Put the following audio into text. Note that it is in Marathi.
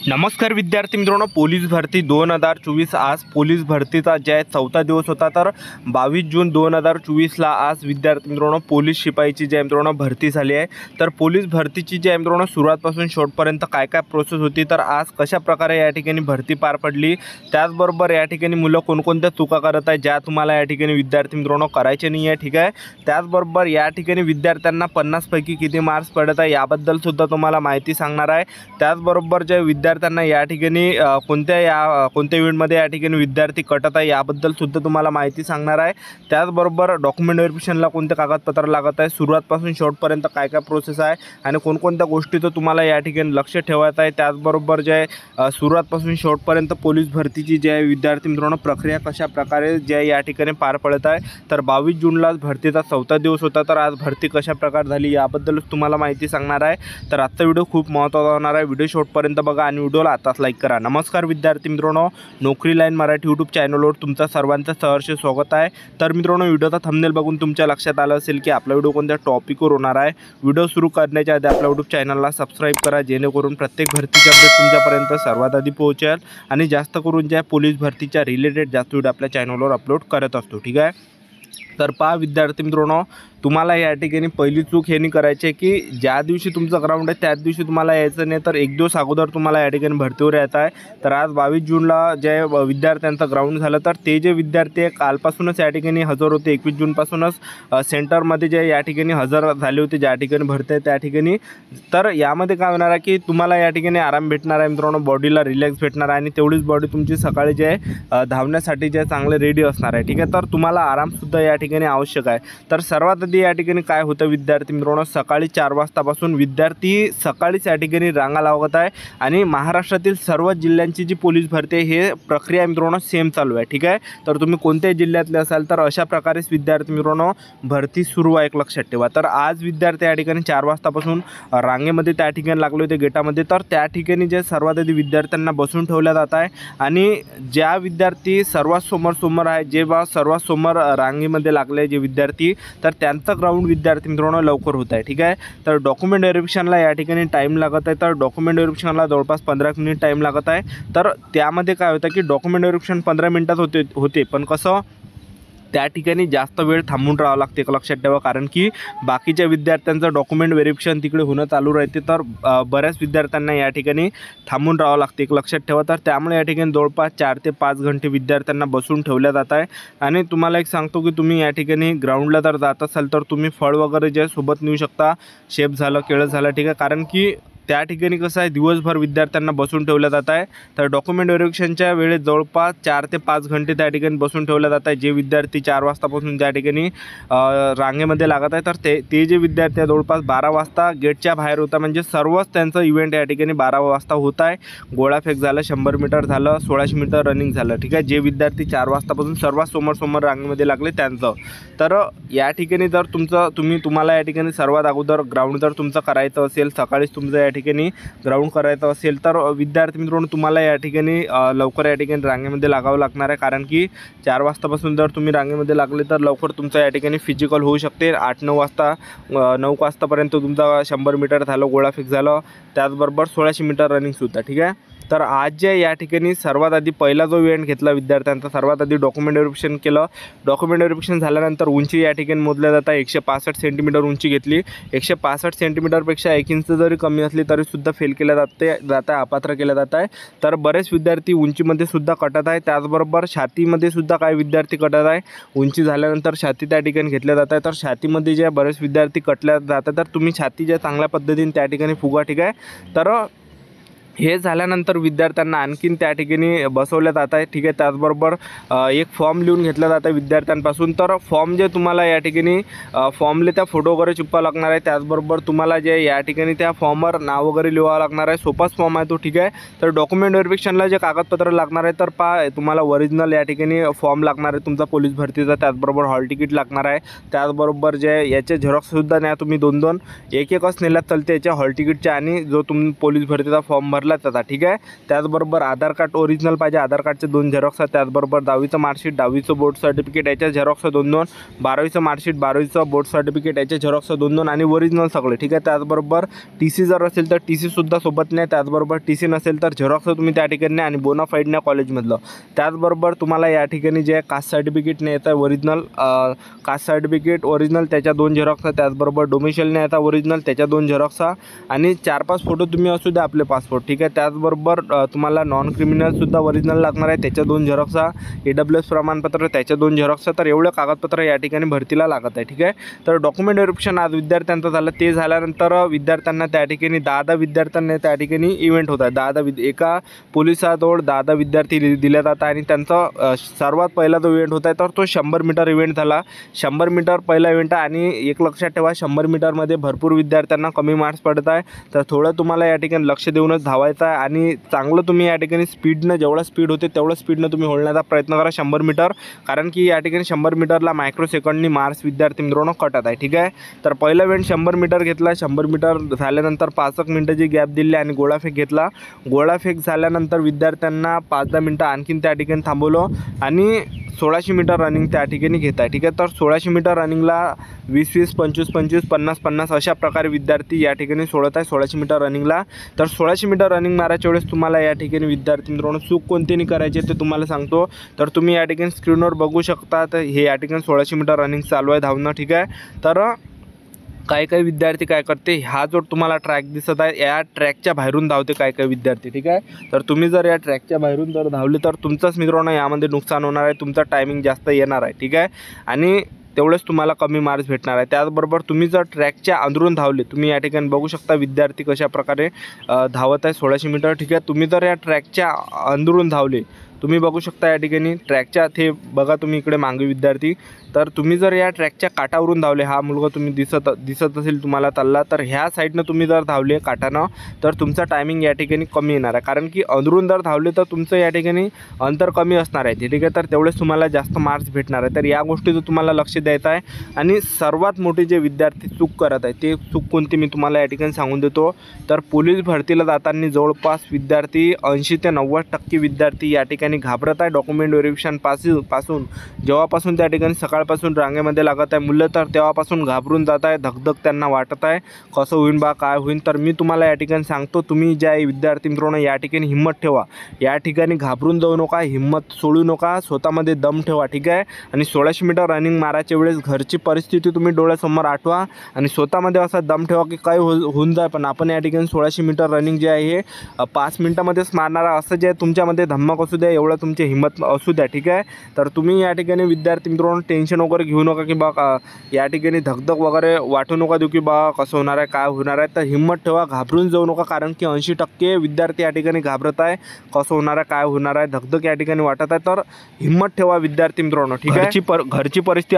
नमस्कार विद्यार्थी मित्रांनो, पोलीस भरती 2024 आज पोलीस भरतीचा जे आहे चौथा दिवस होता। तर 22 जून 2024ला आज विद्यार्थी मित्रांनो पोलीस शिपाईची जे मित्रांनो भरती झाली आहे। तर पोलीस भरतीची जे मित्रांनो सुरुवातपासून शेवटपर्यंत काय काय प्रोसेस होती, तर आज कशा प्रकारे या ठिकाणी भरती पार पडली, त्याचबरोबर या ठिकाणी मुलं कोणकोणत्या चुका करत आहेत ज्या तुम्हाला या ठिकाणी विद्यार्थी मित्रांनो करायचे नाही आहे, ठीक आहे। त्याचबरोबर या ठिकाणी विद्यार्थ्यांना 50 पैकी किती मार्क्स पडत आहे याबद्दल सुद्धा तुम्हाला माहिती सांगणार आहे। त्याचबरोबर जे विद्यार्थ्यांना या ठिकाणी कोणत्या इव्हेंटमध्ये या ठिकाणी विद्यार्थी कटत आहे याबद्दल सुद्धा तुम्हाला माहिती सांगणार आहे। त्याचबरोबर डॉक्युमेंट व्हेरिफिकेशनला कोणते कागदपत्र लागत आहे, सुरुवातपासून शेवटपर्यंत काय काय प्रोसेस आहे आणि कोणकोणत्या गोष्टीचं तुम्हाला या ठिकाणी लक्ष ठेवायचं आहे। त्याचबरोबर जे सुरुवातपासून शेवटपर्यंत पोलीस भरतीची जे विद्यार्थी मित्रांनो प्रक्रिया कशा प्रकारे जे या ठिकाणी पार पडत आहे। तर 22 जूनला भरतीचा चौथा दिवस होता, तर आज भरती कशा प्रकारे झाली याबद्दल तुम्हाला माहिती सांगणार आहे। तर आजचा व्हिडिओ खूप महत्त्वाचा होणार आहे, व्हिडिओ शेवटपर्यंत बघा आणि व्हिडिओला आताच लाईक करा। नमस्कार विद्यार्थी मित्रांनो, नोकरी लाईन मराठी यूट्यूब चॅनलवर तुमचं सर्वांचं सहर्ष स्वागत आहे। तर मित्रांनो, व्हिडिओचा थंबनेल बघून तुमच्या लक्षात आलं असेल की आपला व्हिडिओ कोणत्या टॉपिकवर होणार आहे। व्हिडिओ सुरू करण्याच्या आधी आपल्या यूट्यूब चॅनलला सबस्क्राईब करा, जेणेकरून प्रत्येक भरतीचे अपडेट तुमच्यापर्यंत सर्वात आधी पोहोचेल आणि जास्त करून ज्या पोलीस भरतीच्या रिलेटेड जास्त व्हिडिओ आपल्या चॅनलवर अपलोड करत असतो, ठीक आहे। तर पहा विद्यार्थी मित्रांनो, तुम्हाला या ठिकाणी पहिली चूक हे नाही करायची आहे की ज्या दिवशी तुमचं ग्राउंड आहे त्याच दिवशी तुम्हाला यायचं नाही, तर एक दिवस अगोदर तुम्हाला या ठिकाणी भरतीवर यायचं आहे। तर आज 22 जूनला जे विद्यार्थ्यांचं ग्राउंड झालं, तर ते जे विद्यार्थी आहे कालपासूनच या ठिकाणी हजर होते, 21 जूनपासूनच सेंटरमध्ये जे या ठिकाणी हजर झाले होते ज्या ठिकाणी भरती आहे त्या ठिकाणी। तर यामध्ये काय होणार आहे की तुम्हाला या ठिकाणी आराम भेटणार आहे मित्रांनो, बॉडीला रिलॅक्स भेटणार आहे आणि तेवढीच बॉडी तुमची सकाळी जे आहे धावण्यासाठी जे चांगले रेडी असणार आहे, ठीक आहे। तर तुम्हाला आरामसुद्धा या ठिकाणी आवश्यक आहे। तर सर्वात आधी या ठिकाणी काय होतं विद्यार्थी मित्रांनो, सकाळी 4 वाजतापासून विद्यार्थी सकाळीच या ठिकाणी रांगा लावत आहे आणि महाराष्ट्रातील सर्व जिल्ह्यांची जी पोलीस भरती आहे हे प्रक्रिया मित्रांनो सेम चालू आहे, ठीक आहे। तर तुम्ही कोणत्याही जिल्ह्यातले असाल तर अशा प्रकारेच विद्यार्थी मित्रांनो भरती सुरू आहे, एक लक्षात ठेवा। तर आज विद्यार्थी या ठिकाणी 4 वाजतापासून रांगेमध्ये त्या ठिकाणी लागले होते गेटामध्ये। तर त्या ठिकाणी जे सर्वात आधी विद्यार्थ्यांना बसून ठेवलं जात आहे आणि ज्या विद्यार्थी सर्वात समोर आहे, जेव्हा सर्वात समोर रांगेमध्ये लागले जे विद्यार्थी, तर त्यांचं ग्राउंड विद्यार्थी मित्रांनो लवकर होत आहे, ठीक आहे। तर डॉक्युमेंट व्हेरिफिकेशनला या ठिकाणी टाईम लागत आहे, तर डॉक्युमेंट व्हेरिफिकेशनला जवळपास 15 मिनिट टाईम लागत आहे। तर त्यामध्ये काय होतं की डॉक्युमेंट व्हेरिफिकेशन 15 मिनिटात होते पण कसं त्या ठिकाणी जास्त वेळ थांबून राहावं लागते, एक लक्षात ठेवा। कारण की बाकीच्या विद्यार्थ्यांचं डॉक्युमेंट व्हेरिफिकेशन तिकडे होणं चालू राहते, तर बऱ्याच विद्यार्थ्यांना या ठिकाणी थांबून राहावं लागते, एक लक्षात ठेवा। तर त्यामुळे या ठिकाणी जवळपास 4 ते 5 घंटे विद्यार्थ्यांना बसून ठेवल्या जात आहे। आणि तुम्हाला एक सांगतो की तुम्ही या ठिकाणी ग्राउंडला जर जात असाल तर तुम्ही फळ वगैरे जे सोबत नेऊ शकता, शेप झालं, केळं झालं, ठीक आहे। कारण की त्या ठिकाणी कसं आहे दिवसभर विद्यार्थ्यांना बसून ठेवलं जात आहे। तर डॉक्युमेंट व्हेरिफिकेशनच्या वेळेत जवळपास 4 ते 5 घंटे त्या ठिकाणी बसून ठेवलं जात आहे। जे विद्यार्थी 4 वाजतापासून त्या ठिकाणी रांगेमध्ये लागत आहे, तर ते जे विद्यार्थी आहे जवळपास 12 वाजता गेटच्या बाहेर होता, म्हणजे सर्वच त्यांचं इव्हेंट या ठिकाणी 12 वाजता होत आहे। गोळाफेक झालं, 100 मीटर झालं, 1600 मीटर रनिंग झालं, ठीक आहे। जे विद्यार्थी 4 वाजतापासून सर्वात समोर रांगेमध्ये लागले त्यांचं। तर या ठिकाणी जर तुम्हाला या ठिकाणी सर्वात अगोदर ग्राउंड जर तुमचं करायचं असेल, सकाळीच तुमचं या ठिकाणी ग्राउंड करायचं असेल, तर विद्यार्थी मित्रांनो तुम्हाला या ठिकाणी लवकर या ठिकाणी रांगेमध्ये लागावं लागणार आहे। कारण की 4 वाजतापासून जर तुम्ही रांगेमध्ये लागले तर लवकर तुमचं या ठिकाणी फिजिकल होऊ शकते। 8-9 वाजतापर्यंत तुमचा 100 मीटर झालं, गोळाफेक झालं, त्याचबरोबर 1600 मीटर रनिंगसुद्धा, ठीक आहे। तर आज जे या ठिकाणी सर्वात आधी पहिला जो इव्हेंट घेतला विद्यार्थ्यांचा, सर्वात आधी डॉक्युमेंट व्हेरिफिकेशन केलं। डॉक्युमेंट व्हेरिफिकेशन झाल्यानंतर उंची या ठिकाणी मोजल्या जात आहे, 165 सेंटीमीटर उंची घेतली। 165 सेंटीमीटरपेक्षा 1 इंच जरी कमी असली तरीसुद्धा फेल केल्या जात आहे, अपात्र केलं जात आहे। तर बरेच विद्यार्थी उंचीमध्ये सुद्धा कटत आहे, त्याचबरोबर छातीमध्ये सुद्धा काही विद्यार्थी कटत आहे। उंची झाल्यानंतर छाती त्या ठिकाणी घेतल्या जात आहे, तर छातीमध्ये जे बरेच विद्यार्थी कटल्या जातात, तर तुम्ही छाती ज्या चांगल्या पद्धतीने त्या ठिकाणी फुगा, ठीक आहे। तर हे झाल्यानंतर विद्यार्थ्यांना आणखीन त्या ठिकाणी बसवल्या जात आहे, ठीक आहे। त्याचबरोबर एक फॉर्म लिहून घेतला जात आहे विद्यार्थ्यांपासून। तर फॉर्म जे तुम्हाला या ठिकाणी फॉर्मले त्या फोटो वगैरे चिपकावं लागणार आहे, त्याचबरोबर तुम्हाला जे या ठिकाणी त्या फॉर्मवर नाव वगैरे लिहावं लागणार आहे। सोपाच फॉर्म आहे तो, ठीक आहे। तर डॉक्युमेंट व्हेरिफिकेशनला जे कागदपत्र लागणार आहे, तर तुम्हाला ओरिजिनल या ठिकाणी फॉर्म लागणार आहे तुमचा पोलीस भरतीचा, त्याचबरोबर हॉल तिकीट लागणार आहे, त्याचबरोबर जे याचे झेरॉक्ससुद्धा न्या तुम्ही 2-2 एक-एकच नेल्यात चालते याच्या हॉल तिकीटच्या, आणि जो तुम्ही पोलीस भरतीचा फॉर्म भरला त्याचा, ठीक आहे. त्याचबरोबर आधार कार्ड ओरिजिनल पाहिजे, आधार कार्डचे 2 झेरॉक्स, त्याचबरोबर 10वीचं मार्कशीट, 10वीचं बोर्ड सर्टिफिकेट याच्या झेरॉक्स 2-2, 12वीचं मार्कशीट, 12वीचं बोर्ड सर्टिफिकेट याचे झेरॉक्स 2-2 आणि ओरिजिनल सगळे, ठीक आहे. त्याचबरोबर TC जर असेल तर TC सोबत नाही, त्याचबरोबर TC नसेल तर झेरॉक्स तुम्ही त्या ठिकाणी आणि बोनाफाईड नाही कॉलेजमधलं. त्याचबरोबर तुम्हाला या ठिकाणी जे कास्ट सर्टिफिकेट नाही येतं ओरिजिनल, कास्ट सर्टिफिकेट ओरिजिनल त्याच्या 2 झेरॉक्स, त्याचबरोबर डोमिसाईल नाही येतं ओरिजिनल त्याच्या 2 झेरॉक्स आणि 4-5 फोटो तुम्ही असू द्या आपले पासपोर्ट, ठीक आहे. त्याचबरोबर तुम्हाला नॉन क्रिमिनलसुद्धा ओरिजिनल लागणार आहे, त्याच्या 2 झेरॉक्स, AWS प्रमाणपत्र त्याच्या 2 झेरॉक्स. तर एवढे कागदपत्र या ठिकाणी भरतीला लागत आहे, ठीक आहे. तर डॉक्युमेंट व्हेरिफिकेशन आज विद्यार्थ्यांचं झालं. ते झाल्यानंतर विद्यार्थ्यांना त्या ठिकाणी 10 विद्यार्थ्यांना त्या ठिकाणी इव्हेंट होत आहे. एका पोलिसाजवळ 10 विद्यार्थी दिले जातात आणि त्यांचा सर्वात पहिला जो इव्हेंट होता आहे तर तो 100 मीटर इव्हेंट झाला. 100 मीटर पहिला इव्हेंट आहे आणि एक लक्षात ठेवा 100 मीटरमध्ये भरपूर विद्यार्थ्यांना कमी मार्क्स पडत आहे. तर थोडं तुम्हाला या ठिकाणी लक्ष देऊनच धावायचं आहे आणि चांगलं तुम्ही या ठिकाणी स्पीडनं, जेवढं स्पीड होते तेवढं स्पीडनं तुम्ही होण्याचा प्रयत्न करा 100 मीटर, कारण की या ठिकाणी 100 मीटरला मायक्रो सेकंडनी मार्क्स विद्यार्थी मित्रांनो कटत आहे, ठीक आहे. तर पहिला इव्हेंट 100 मीटर घेतला. 100 मीटर झाल्यानंतर 5 मिनिटाची गॅप दिली आणि गोळाफेक घेतला. गोळाफेक झाल्यानंतर विद्यार्थ्यांना 5-10 मिनटं आणखीन त्या ठिकाणी थांबवलं आणि 1600 मीटर रनिंग त्या ठिकाणी घेत आहे, ठीक आहे. तर 1600 मीटर रनिंगला 20-20, 25-25, 50-50 अशा प्रकारे विद्यार्थी या ठिकाणी सोडत आहे 1600 मीटर रनिंगला. तर 1600 मीटर रनिंग मारायच्या वेळेस तुम्हाला या ठिकाणी विद्यार्थी मित्रांनो चूक कोणती नाही करायची ते तुम्हाला सांगतो. तर तुम्ही या ठिकाणी स्क्रीनवर बघू शकता. तर हे या ठिकाणी 1600 मीटर रनिंग चालू आहे धावणं, ठीक आहे. तर काही विद्यार्थी काय करते, हा जो तुम्हाला ट्रॅक दिसत आहे या ट्रॅकच्या बाहेरून धावते काही विद्यार्थी, ठीक आहे. तर तुम्ही जर या ट्रॅकच्या बाहेरून जर धावले तर तुमचंच मित्रांनो यामध्ये नुकसान होणार आहे, तुमचं टायमिंग जास्त येणार आहे, ठीक आहे. आणि तेवढेच तुम्हाला कमी मार्क्स भेटणार आहे. त्याचबरोबर तुम्ही जर ट्रॅकच्या अंदरून धावले, तुम्ही या ठिकाणी बघू शकता विद्यार्थी कशा प्रकारे धावत आहे 1600 मीटर, ठीक आहे. तुम्ही जर या ट्रॅकच्या अंदरून धावले, तुम्ही बघू शकता या ठिकाणी ट्रॅकच्या ते बघा तुम्ही इकडे मागे विद्यार्थी. तर तुम्ही जर या ट्रॅकच्या काठावरून धावले, हा मुलगा तुम्ही दिसत असेल तुम्हाला चालला, तर ह्या साईडनं तुम्ही जर धावले काठानं तर तुमचं टायमिंग या ठिकाणी कमी येणार आहे, कारण की अंदरून जर धावले तर तुमचं या ठिकाणी अंतर कमी असणार आहे, ठीक आहे. तर तेवढेच तुम्हाला जास्त मार्क्स भेटणार आहे. तर या गोष्टीचं तुम्हाला लक्ष द्यायचं आहे. आणि सर्वात मोठी जे विद्यार्थी चूक करत आहे ते चूक कोणती मी तुम्हाला या ठिकाणी सांगून देतो. तर पोलीस भरतीला जाताना जवळपास विद्यार्थी 80 ते 90% विद्यार्थी या ठिकाणी घाबरत आहे डॉक्युमेंट व्हेरिफिकेशन पासून. जेव्हापासून त्या ठिकाणी सकाळपासून रांगेमध्ये लागत आहे मुलं, तर तेव्हापासून घाबरून जात आहे, धगधग त्यांना वाटत आहे कसं होईन बा काय होईन. तर मी तुम्हाला या ठिकाणी सांगतो, तुम्ही ज्या विद्यार्थी मित्रांनो या ठिकाणी हिंमत ठेवा, या ठिकाणी घाबरून जाऊ नका, हिंमत सोडू नका, स्वतःमध्ये दम ठेवा, ठीक आहे. आणि 1600 मीटर रनिंग मारायच्या वेळेस घरची परिस्थिती तुम्ही डोळ्यासमोर आठवा आणि स्वतःमध्ये असा दम ठेवा की काय होऊन जाय. पण आपण या ठिकाणी 1600 मीटर रनिंग जे आहे हे 5 मिनिटामध्येच मारणारा, असं जे तुमच्यामध्ये धम्मक असू द्या, एवढं तुमची हिंमत असू द्या, ठीक आहे. तर तुम्ही या ठिकाणी विद्यार्थी मित्रांनो टेन्शन वगैरे घेऊ नका की बा या ठिकाणी धगधग वगैरे वाटू नका देऊ की बा कसं होणार आहे काय होणार आहे. तर हिंमत ठेवा, घाबरून जाऊ नका, कारण की 80% विद्यार्थी या ठिकाणी घाबरत आहे कसं होणार आहे काय होणार आहे, धगधग या ठिकाणी वाटत आहे. तर हिंमत ठेवा विद्यार्थी मित्रांनो, ठीक आहे. घरची परिस्थिती